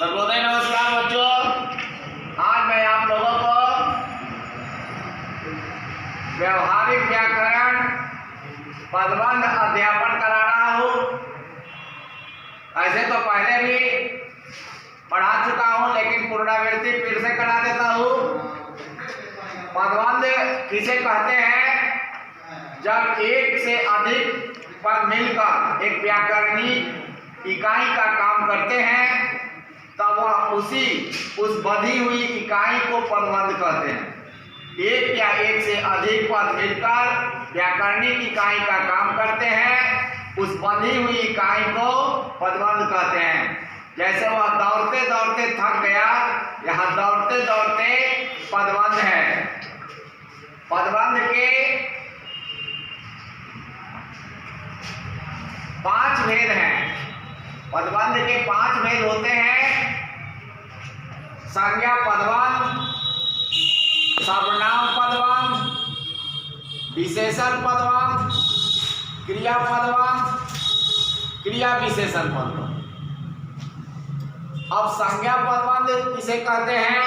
सर्वोदय नमस्कार बच्चों। आज मैं आप लोगों को व्यवहारिक व्याकरण पदबंध अध्यापन करा रहा हूँ। ऐसे तो पहले भी पढ़ा चुका हूँ, लेकिन पुनरावृत्ति फिर से करा देता हूँ। पदबंध किसे कहते हैं? जब एक से अधिक पद मिलकर एक व्याकरणीय इकाई का काम करते हैं तब वह उस बधी हुई इकाई को पदबंध कहते हैं। एक या एक से अधिक पद मिलकर व्याकरणिक इकाई का काम करते हैं, उस बंधी हुई इकाई को पदबंध कहते हैं। जैसे वह दौड़ते दौड़ते थक गया, यहाँ दौड़ते दौड़ते पदबंध है। पदबंध के 5 भेद हैं। पदबंध के 5 भेद होते हैं: संज्ञा पदबंध, सर्वनाम पदबंध, विशेषण पदबंध, क्रिया पदबंध, क्रिया विशेषण पदबंध। अब संज्ञा पदबंध किसे कहते हैं?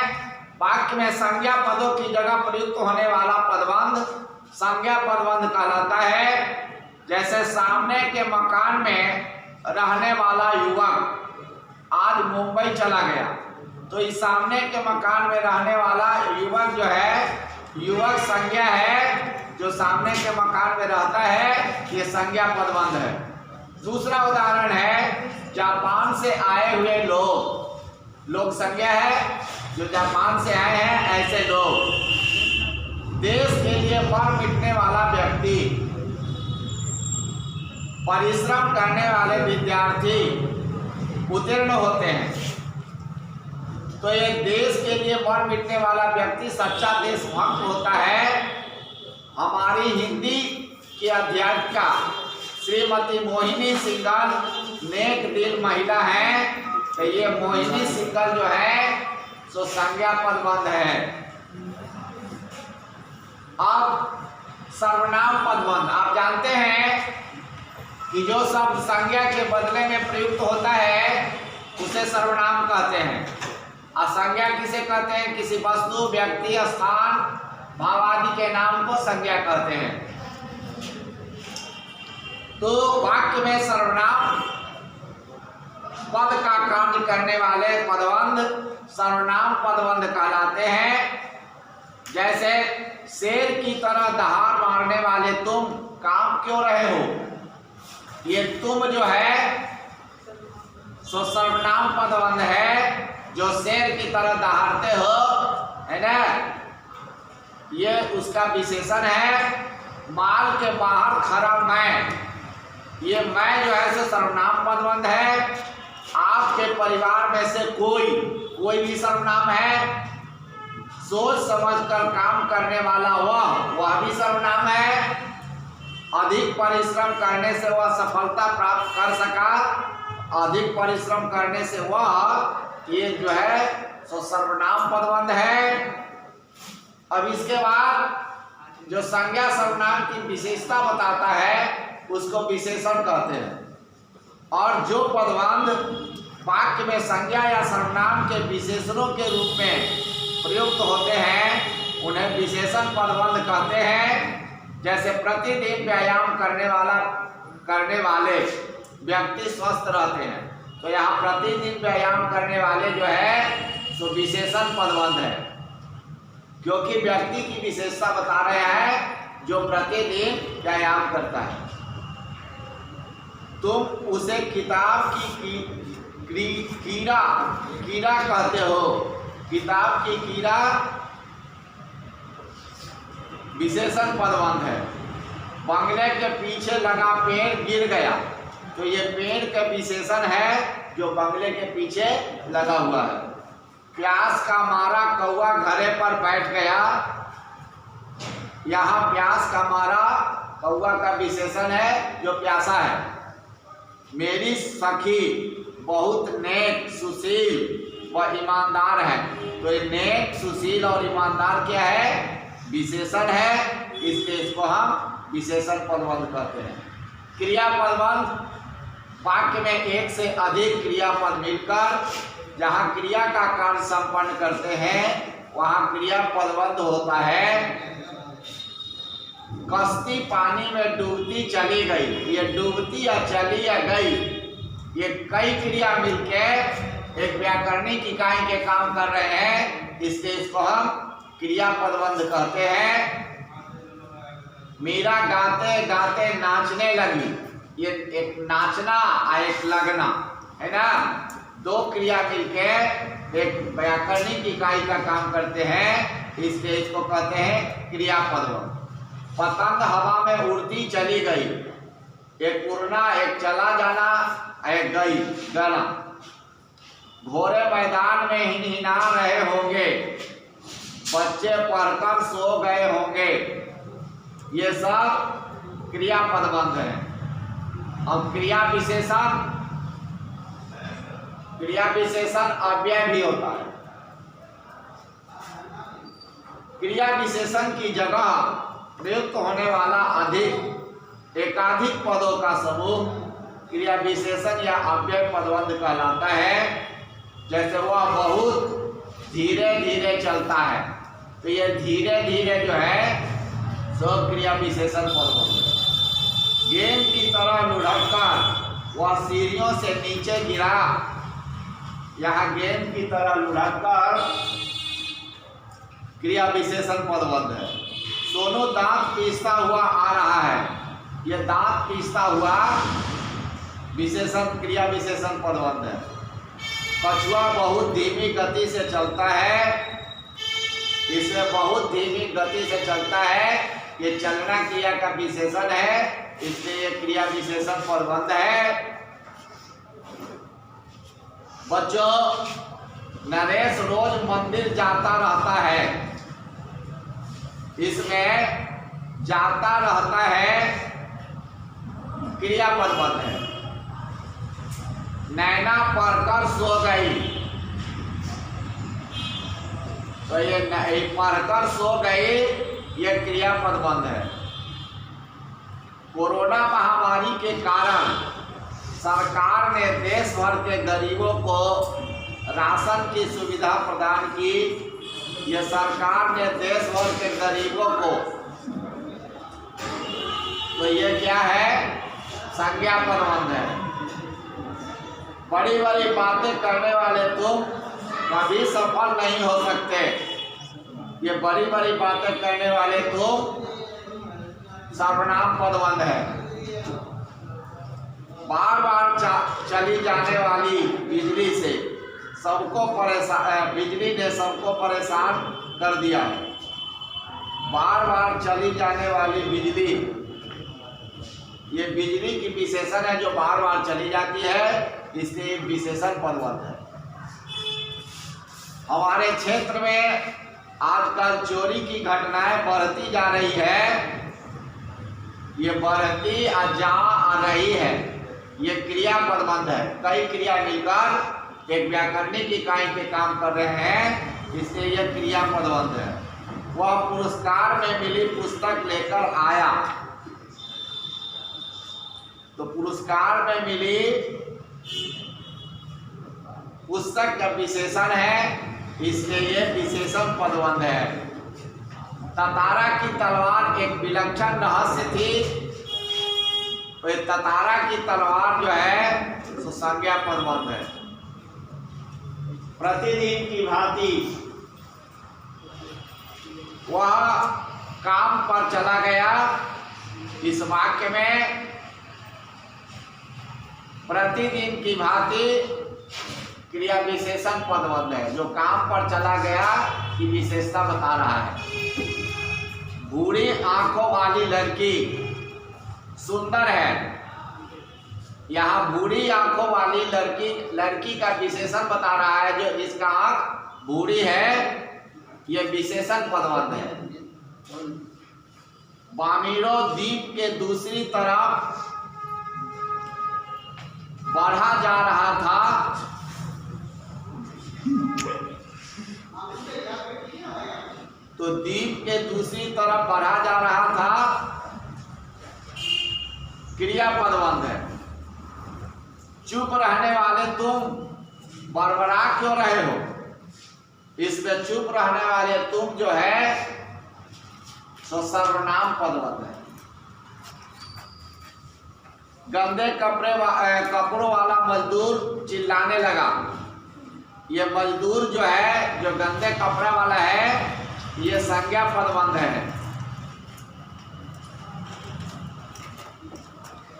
वाक्य में संज्ञा पदों की जगह प्रयुक्त होने वाला पदबंध संज्ञा पदबंध कहलाता है। जैसे सामने के मकान में रहने वाला युवक आज मुंबई चला गया, तो इस सामने के मकान में रहने वाला युवक जो है, युवक संज्ञा है, जो सामने के मकान में रहता है, ये संज्ञा पदबंध है। दूसरा उदाहरण है जापान से आए हुए लोग संज्ञा है, जो जापान से आए हैं ऐसे लोग। देश के लिए मर मिटने वाला व्यक्ति, परिश्रम करने वाले विद्यार्थी उत्तीर्ण होते हैं। तो ये देश के लिए मर मिटने वाला व्यक्ति सच्चा देशभक्त होता है। हमारी हिंदी की अध्यापिका श्रीमती मोहिनी सिंघल नेक दिल महिला है, तो ये मोहिनी सिंघल जो है सो संज्ञा पदबंध है। अब सर्वनाम पदबंध, आप जानते हैं कि जो शब्द संज्ञा के बदले में प्रयुक्त होता है उसे सर्वनाम कहते हैं। असंज्ञा किसे कहते हैं? किसी वस्तु, व्यक्ति, स्थान, भाव आदि के नाम को संज्ञा कहते हैं। तो वाक्य में सर्वनाम पद का कार्य करने वाले पदबंध सर्वनाम पदबंध कहलाते हैं। जैसे शेर की तरह दहाड़ मारने वाले तुम काम क्यों रहे हो, ये तुम जो है सो सर्वनाम पदबंध है। जो शेर की तरह दहाड़ते हो, है ना, ये उसका विशेषण है। माल के बाहर खड़ा मैं, ये मैं जो है सो सर्वनाम पदबंध है। आपके परिवार में से कोई भी सर्वनाम है। सोच समझकर काम करने वाला वह भी सर्वनाम है। अधिक परिश्रम करने से वह सफलता प्राप्त कर सका, अधिक परिश्रम करने से वह, ये जो है सो सर्वनाम पदबंध है। अब इसके बाद जो संज्ञा सर्वनाम की विशेषता बताता है उसको विशेषण कहते हैं। और जो पदबंध वाक्य में संज्ञा या सर्वनाम के विशेषणों के रूप में प्रयुक्त होते हैं उन्हें विशेषण पदबंध कहते हैं। जैसे प्रतिदिन व्यायाम करने वाले व्यक्ति स्वस्थ रहते हैं, तो यहाँ प्रतिदिन व्यायाम करने वाले जो है सो विशेषण पदबंध है, क्योंकि व्यक्ति की विशेषता बता रहे हैं जो प्रतिदिन व्यायाम करता है। तुम उसे किताब की कीड़ा कहते हो। किताब की कीड़ा विशेषण पदबंध है। बंगले के पीछे लगा पेड़ गिर गया, तो ये पेड़ का विशेषण है जो बंगले के पीछे लगा हुआ है। प्यास का मारा कौवा घरे पर बैठ गया, यहाँ प्यास का मारा कौवा का विशेषण है जो प्यासा है। मेरी सखी बहुत नेक, सुशील व ईमानदार है, तो ये नेक, सुशील और ईमानदार क्या है? विशेषण है, इसको हम विशेषण पदबंध कहते हैं। क्रिया पदबंध वाक्य में एक से अधिक क्रियापद मिलकर जहाँ क्रिया का कार्य संपन्न करते हैं वहाँ क्रिया पदबंध होता है। कश्ती पानी में डूबती चली गई, ये डूबती या चली या गई, ये कई क्रिया मिलकर एक व्याकरणिक इकाई के काम कर रहे हैं, इसलिए इसको हम क्रिया पदबंध कहते हैं। मीरा गाते गाते नाचने लगी, ये एक नाचना और एक लगना है ना, दो क्रिया मिलकर एक व्याकरणिक इकाई का काम करते हैं, इसलिए इसको कहते हैं क्रिया पदबंध। पतंग हवा में उड़ती चली गई, एक उड़ना एक चला जाना एक गई गाना। घोड़े मैदान में हिनहिना रहे होंगे, बच्चे पढ़कर सो गए होंगे, ये सब क्रिया पदबंध है। अब क्रिया विशेषण अव्यय भी होता है। क्रिया विशेषण की जगह प्रयुक्त होने वाला एकाधिक पदों का समूह क्रिया विशेषण या अव्यय पदबंध कहलाता है। जैसे वह बहुत धीरे धीरे चलता है, तो ये धीरे धीरे जो है सब क्रिया विशेषण पदबंध है। गेंद की तरह लुढ़ककर वह सीढ़ियों से नीचे गिरा, यहाँ गेंद की तरह लुढ़ककर क्रिया विशेषण पदबंध है। सोनू दांत पीसता हुआ आ रहा है, यह दांत पीसता हुआ विशेषण क्रिया विशेषण पदबंध है। कछुआ बहुत धीमी गति से चलता है, इसमें बहुत धीमी गति से चलता है, ये चलना क्रिया का विशेषण है, इसलिए ये क्रिया विशेषण पदबंध है। बच्चों, नरेश रोज मंदिर जाता रहता है, इसमें जाता रहता है क्रिया पदबंध है। नैना पढ़कर सो गई, तो ये पढ़कर सो गई, ये क्रिया पदबंध है। कोरोना महामारी के कारण सरकार ने देश भर के गरीबों को राशन की सुविधा प्रदान की। ये सरकार ने देश भर के गरीबों को, तो ये क्या है, संज्ञा पदबंध है। बड़ी बड़ी बातें करने वाले तुम कभी सफल नहीं हो सकते, ये बड़ी बड़ी बातें करने वाले तुम सर्वनाम पदबंध है। बार बार चली जाने वाली बिजली से सबको परेशान, बिजली ने सबको परेशान कर दिया है। बार बार चली जाने वाली बिजली, ये बिजली की विशेषण है जो बार बार चली जाती है, इसलिए विशेषण पदबंध है। हमारे क्षेत्र में आजकल चोरी की घटनाएं बढ़ती जा रही है, ये बढ़ती जा रही है, ये क्रिया पदबंध है। कई क्रिया मिलकर एक व्याकरणिक इकाई के काम कर रहे हैं, इसलिए यह क्रिया पदबंध है। वह पुरस्कार में मिली पुस्तक लेकर आया, तो पुरस्कार में मिली पुस्तक का विशेषण है, इसलिए यह विशेषण पदबंध है। ततारा की तलवार एक विलक्षण रहस्य थी, तो ततारा की तलवार जो है तो संज्ञा पदबंध है। प्रतिदिन की भांति वह काम पर चला गया, इस वाक्य में प्रतिदिन की भांति क्रिया विशेषण पदबंध है, जो काम पर चला गया की विशेषता बता रहा है। बूढ़ी आंखों वाली लड़की सुंदर है, यहाँ बूढ़ी आंखों वाली लड़की का विशेषण बता रहा है, जो जिसका आंख बूढ़ी है, यह विशेषण पदबंध है। बामीरो द्वीप के दूसरी तरफ बढ़ा जा रहा था, तो द्वीप के दूसरी तरफ बढ़ा जा रहा था, क्रिया पदबंध है। चुप रहने वाले तुम बड़बड़ा क्यों रहे हो? इसमें चुप रहने वाले तुम जो है सो सर्वनाम पदवत है। गंदे कपड़ों वाला मजदूर चिल्लाने लगा। ये मजदूर जो है, जो गंदे कपड़े वाला है, ये संज्ञा पदबंध है।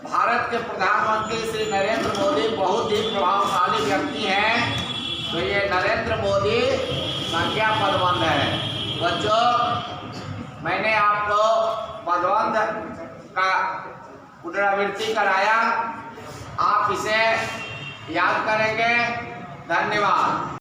भारत के प्रधानमंत्री श्री नरेंद्र मोदी बहुत ही प्रभावशाली व्यक्ति हैं, तो ये नरेंद्र मोदी संज्ञा पदबंध है। बच्चों, मैंने आपको पदबंध का पुनरावृत्ति कराया, आप इसे याद करेंगे। धन्यवाद।